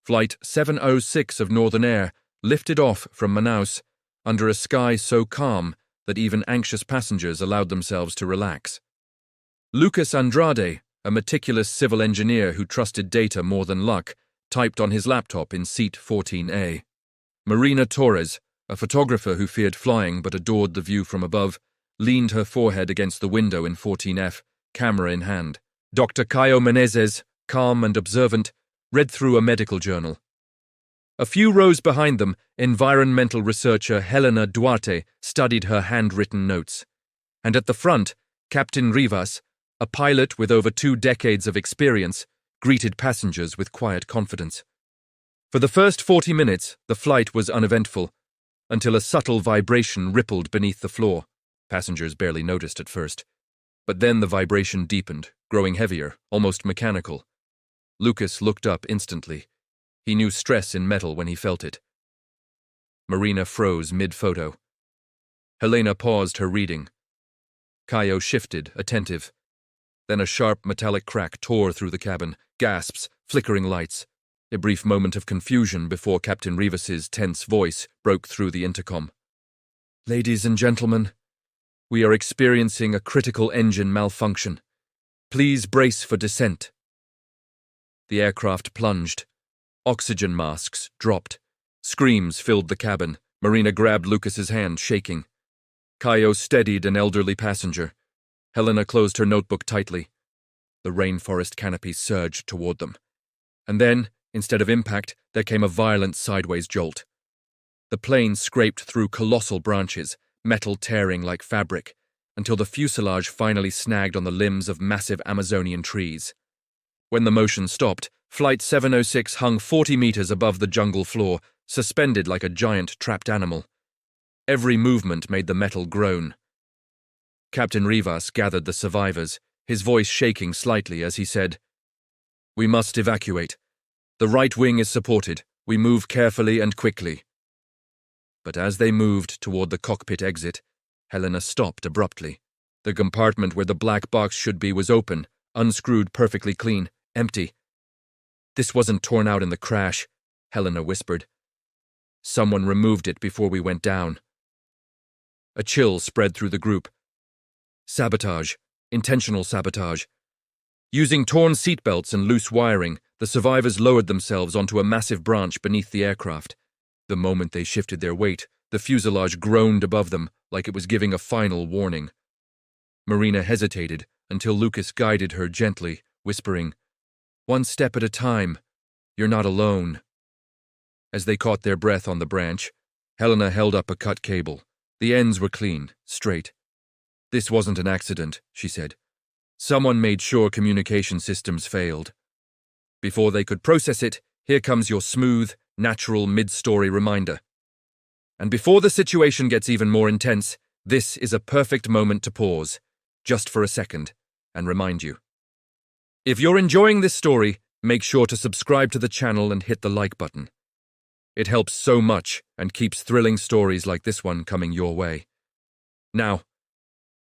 Flight 706 of Northern Air lifted off from Manaus under a sky so calm that even anxious passengers allowed themselves to relax. Lucas Andrade, a meticulous civil engineer who trusted data more than luck, typed on his laptop in seat 14A. Marina Torres, a photographer who feared flying but adored the view from above, leaned her forehead against the window in 14F, camera in hand. Dr. Caio Menezes, calm and observant, read through a medical journal. A few rows behind them, environmental researcher Helena Duarte studied her handwritten notes. And at the front, Captain Rivas, a pilot with over 2 decades of experience, greeted passengers with quiet confidence. For the first 40 minutes, the flight was uneventful, until a subtle vibration rippled beneath the floor. Passengers barely noticed at first. But then the vibration deepened, growing heavier, almost mechanical. Lucas looked up instantly. He knew stress in metal when he felt it. Marina froze mid-photo. Helena paused her reading. Caio shifted, attentive. Then a sharp metallic crack tore through the cabin, gasps, flickering lights. A brief moment of confusion before Captain Rivas's tense voice broke through the intercom. "Ladies and gentlemen, we are experiencing a critical engine malfunction. Please brace for descent." The aircraft plunged. Oxygen masks dropped. Screams filled the cabin. Marina grabbed Lucas's hand, shaking. Caio steadied an elderly passenger. Helena closed her notebook tightly. The rainforest canopy surged toward them. And then, instead of impact, there came a violent sideways jolt. The plane scraped through colossal branches, metal tearing like fabric, until the fuselage finally snagged on the limbs of massive Amazonian trees. When the motion stopped, Flight 706 hung 40 meters above the jungle floor, suspended like a giant trapped animal. Every movement made the metal groan. Captain Rivas gathered the survivors, his voice shaking slightly as he said, "We must evacuate. The right wing is supported. We move carefully and quickly." But as they moved toward the cockpit exit, Helena stopped abruptly. The compartment where the black box should be was open, unscrewed perfectly clean, empty. "This wasn't torn out in the crash," Helena whispered. "Someone removed it before we went down." A chill spread through the group. Sabotage. Intentional sabotage. Using torn seatbelts and loose wiring, the survivors lowered themselves onto a massive branch beneath the aircraft. The moment they shifted their weight, the fuselage groaned above them like it was giving a final warning. Marina hesitated until Lucas guided her gently, whispering, "One step at a time. You're not alone." As they caught their breath on the branch, Helena held up a cut cable. The ends were clean, straight. "This wasn't an accident," she said. "Someone made sure communication systems failed. Before they could process it, here comes your smooth, natural mid-story reminder. And before the situation gets even more intense, this is a perfect moment to pause, just for a second, and remind you. If you're enjoying this story, make sure to subscribe to the channel and hit the like button. It helps so much and keeps thrilling stories like this one coming your way. Now,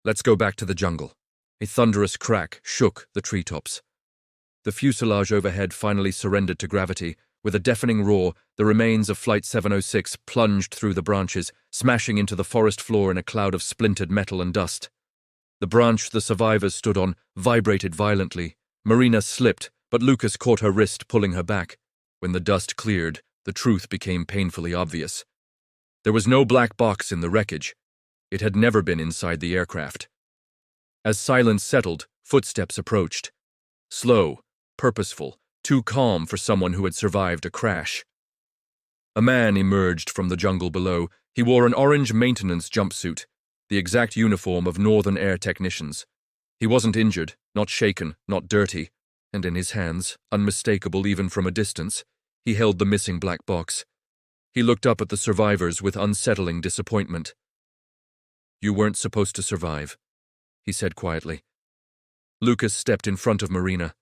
let's go back to the jungle." A thunderous crack shook the treetops. The fuselage overhead finally surrendered to gravity. With a deafening roar, the remains of Flight 706 plunged through the branches, smashing into the forest floor in a cloud of splintered metal and dust. The branch the survivors stood on vibrated violently. Marina slipped, but Lucas caught her wrist, pulling her back. When the dust cleared, the truth became painfully obvious. There was no black box in the wreckage. It had never been inside the aircraft. As silence settled, footsteps approached. Slow, purposeful, too calm for someone who had survived a crash. A man emerged from the jungle below. He wore an orange maintenance jumpsuit, the exact uniform of Northern Air technicians. He wasn't injured, not shaken, not dirty, and in his hands, unmistakable even from a distance, he held the missing black box. He looked up at the survivors with unsettling disappointment. "You weren't supposed to survive," he said quietly. Lucas stepped in front of Marina.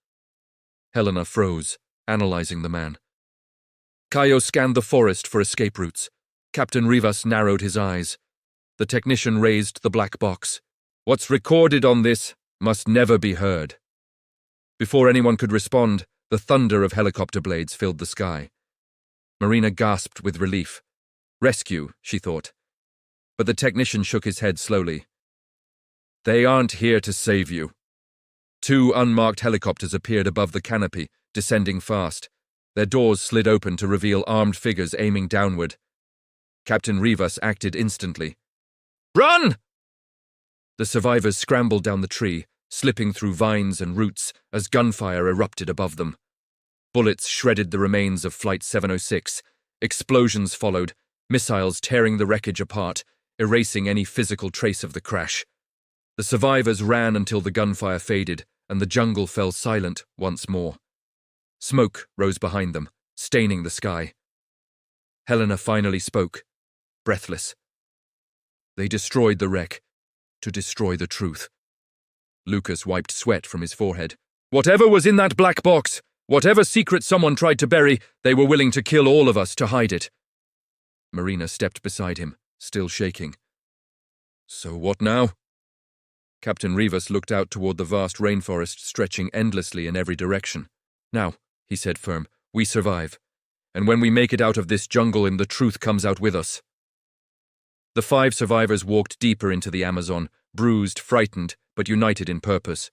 Helena froze, analyzing the man. Caio scanned the forest for escape routes. Captain Rivas narrowed his eyes. The technician raised the black box. "What's recorded on this must never be heard." Before anyone could respond, the thunder of helicopter blades filled the sky. Marina gasped with relief. Rescue, she thought. But the technician shook his head slowly. They aren't here to save you. 2 unmarked helicopters appeared above the canopy, descending fast. Their doors slid open to reveal armed figures aiming downward. Captain Rivas acted instantly. Run! The survivors scrambled down the tree, slipping through vines and roots as gunfire erupted above them. Bullets shredded the remains of Flight 706. Explosions followed, missiles tearing the wreckage apart, erasing any physical trace of the crash. The survivors ran until the gunfire faded and the jungle fell silent once more. Smoke rose behind them, staining the sky. Helena finally spoke, breathless. They destroyed the wreck to destroy the truth. Lucas wiped sweat from his forehead. Whatever was in that black box, whatever secret someone tried to bury, they were willing to kill all of us to hide it. Marina stepped beside him, still shaking. So what now? Captain Rivas looked out toward the vast rainforest stretching endlessly in every direction. Now, he said firm, we survive. And when we make it out of this jungle the truth comes out with us. The 5 survivors walked deeper into the Amazon, bruised, frightened, but united in purpose.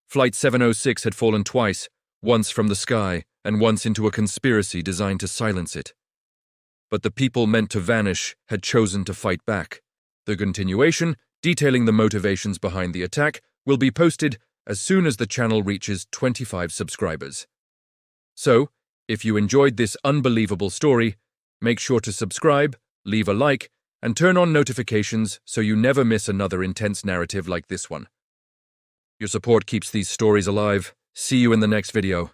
Flight 706 had fallen twice, once from the sky and once into a conspiracy designed to silence it. But the people meant to vanish had chosen to fight back. The continuation, detailing the motivations behind the attack, will be posted as soon as the channel reaches 25 subscribers. So, if you enjoyed this unbelievable story, make sure to subscribe, leave a like, and turn on notifications so you never miss another intense narrative like this one. Your support keeps these stories alive. See you in the next video.